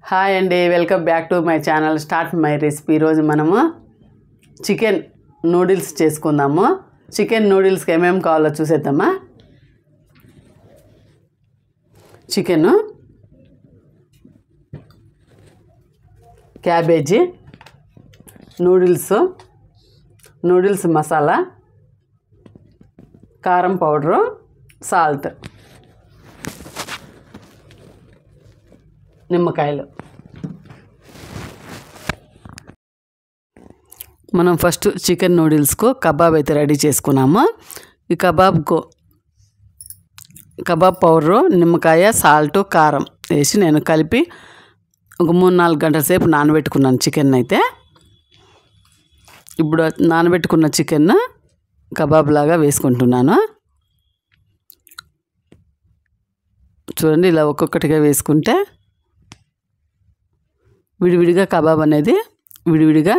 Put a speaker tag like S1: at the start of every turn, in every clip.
S1: Hi అండి, welcome back to my channel start my recipe. ఈరోజు మనము చికెన్ నూడిల్స్ చేసుకుందాము. చికెన్ నూడిల్స్కి ఏమేమి కావాలో చూసేద్దామా. చికెను, క్యాబేజీ, నూడిల్స్ మసాలా, కారం పౌడరు, సాల్ట్, నిమ్మకాయలు. మనం ఫస్ట్ చికెన్ నూడిల్స్కు కబాబ్ అయితే రెడీ చేసుకున్నాము. ఈ కబాబ్ పౌడరు, నిమ్మకాయ, సాల్ట్, కారం వేసి నేను కలిపి ఒక 3-4 గంటల సేపు నానబెట్టుకున్నాను చికెన్ అయితే. ఇప్పుడు నానబెట్టుకున్న చికెన్ కబాబ్ లాగా వేసుకుంటున్నాను. చూడండి, ఇలా ఒక్కొక్కటిగా వేసుకుంటే విడివిడిగా కబాబ్ అనేది విడివిడిగా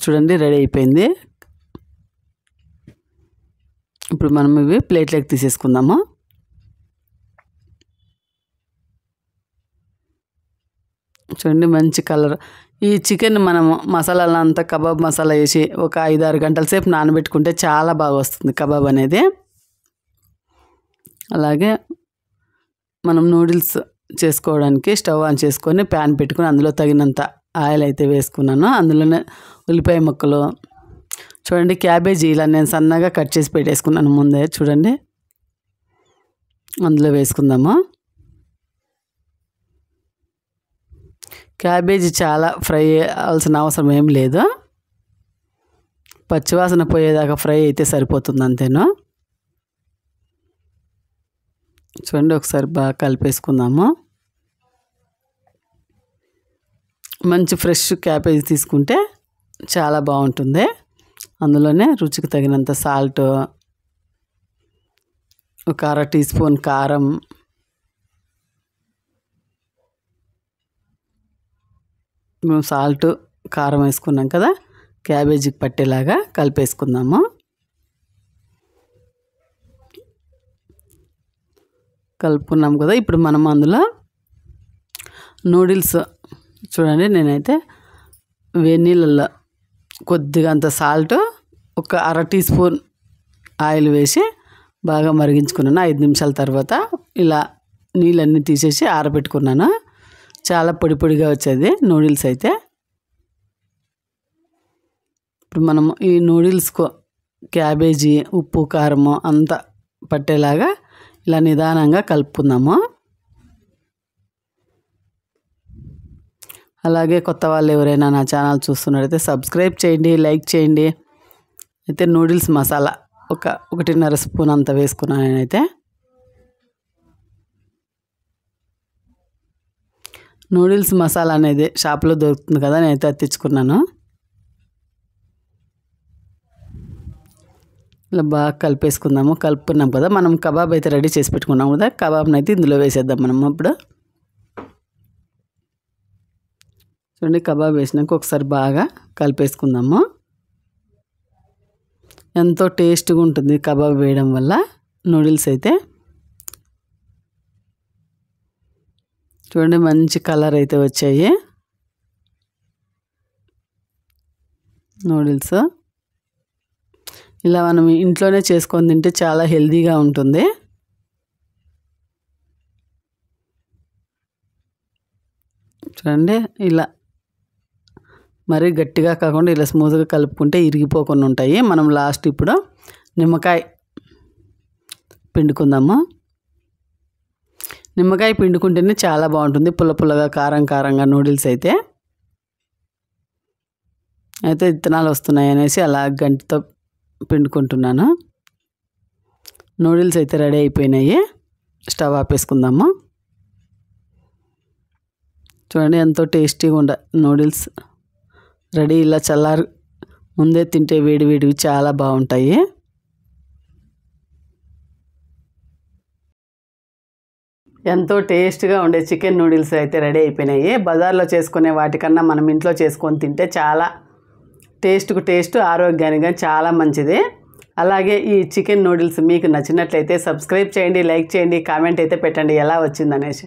S1: చూడండి రెడీ అయిపోయింది. ఇప్పుడు మనం ఇవి ప్లేట్లోకి తీసేసుకుందాము. చూడండి, మంచి కలర్. ఈ చికెన్ మనము మసాలాలంతా కబాబ్ మసాలా వేసి ఒక 5-6 గంటల సేపు నానబెట్టుకుంటే చాలా బాగా వస్తుంది కబాబ్ అనేది. అలాగే మనం నూడిల్స్ చేసుకోవడానికి స్టవ్ ఆన్ చేసుకొని ప్యాన్ పెట్టుకొని అందులో తగినంత ఆయిల్ అయితే వేసుకున్నాను. అందులోనే ఉల్లిపాయ ముక్కలు, చూడండి క్యాబేజీ ఇలా నేను సన్నగా కట్ చేసి పెట్టేసుకున్నాను ముందే. చూడండి, అందులో వేసుకుందాము. క్యాబేజీ చాలా ఫ్రై అవ్వాల్సిన అవసరం ఏం లేదు, పచ్చివాసన పోయేదాకా ఫ్రై అయితే సరిపోతుంది అంతేను. చూడండి, ఒకసారి బాగా కలిపేసుకుందాము. మంచి ఫ్రెష్ క్యాబేజీ తీసుకుంటే చాలా బాగుంటుంది. అందులోనే రుచికి తగినంత సాల్ట్, ఒక 1/2 టీ స్పూన్ కారం, మేము సాల్ట్ కారం వేసుకున్నాం కదా, క్యాబేజీకి పట్టేలాగా కలిపేసుకుందాము. కలుపుకున్నాం కదా. ఇప్పుడు మనం అందులో నూడిల్స్ చూడండి, నేనైతే వేడి నీళ్ళల్లో కొద్దిగా అంత సాల్ట్, ఒక 1/2 టీ స్పూన్ ఆయిల్ వేసి బాగా మరిగించుకున్నాను. 5 నిమిషాల తర్వాత ఇలా నీళ్ళన్నీ తీసేసి ఆరబెట్టుకున్నాను. చాలా పొడి పొడిగా వచ్చేది నూడిల్స్ అయితే. ఇప్పుడు మనము ఈ నూడిల్స్కు క్యాబేజీ, ఉప్పు, కారము అంతా పట్టేలాగా ఇలా నిదానంగా కలుపుకుందాము. అలాగే కొత్త వాళ్ళు ఎవరైనా నా ఛానల్ చూస్తున్నట్టయితే సబ్స్క్రైబ్ చేయండి, లైక్ చేయండి. అయితే నూడిల్స్ మసాలా ఒక 1.5 స్పూన్ అంత వేసుకున్నాను నేనైతే. నూడిల్స్ మసాలా అనేది షాప్లో దొరుకుతుంది కదా, నేనైతే అది తెచ్చుకున్నాను. ఇలా బాగా కలిపేసుకుందాము. కలుపుకున్నాం కదా, మనం కబాబ్ అయితే రెడీ చేసి పెట్టుకున్నాం కదా, కబాబ్ని అయితే ఇందులో వేసేద్దాం మనం. అప్పుడు చూడండి, కబాబ్ వేసినాక ఒకసారి బాగా కలిపేసుకుందాము. ఎంతో టేస్ట్గా ఉంటుంది కబాబ్ వేయడం వల్ల నూడిల్స్ అయితే. చూడండి, మంచి కలర్ అయితే వచ్చాయి నూడిల్స్. ఇలా మనం ఇంట్లోనే చేసుకొని తింటే చాలా హెల్తీగా ఉంటుంది. చూడండి, ఇలా మరీ గట్టిగా కాకుండా ఇలా స్మూత్గా కలుపుకుంటే ఇరిగిపోకుండా ఉంటాయి. మనం లాస్ట్ ఇప్పుడు నిమ్మకాయ పిండుకుందాము. నిమ్మకాయ పిండుకుంటేనే చాలా బాగుంటుంది, పుల్ల పుల్లగా, కారం కారంగా నూడిల్స్ అయితే. విత్తనాలు వస్తున్నాయి అనేసి అలా గంటితో పిండుకుంటున్నాను. నూడిల్స్ అయితే రెడీ అయిపోయినాయి. స్టవ్ ఆపేసుకుందాము. చూడండి, ఎంతో టేస్టీగా ఉండే నూడిల్స్ రెడీ. ఇలా చల్లారి ముందే తింటే వేడి వేడివి చాలా బాగుంటాయి. ఎంతో టేస్ట్గా ఉండే చికెన్ నూడిల్స్ అయితే రెడీ అయిపోయినాయి. బజార్లో చేసుకునే వాటికన్నా మనం ఇంట్లో చేసుకొని తింటే చాలా టేస్ట్, ఆరోగ్యానికి చాలా మంచిది. అలాగే ఈ చికెన్ నూడిల్స్ మీకు నచ్చినట్లయితే సబ్స్క్రైబ్ చేయండి, లైక్ చేయండి, కామెంట్ అయితే పెట్టండి ఎలా వచ్చిందనేసి.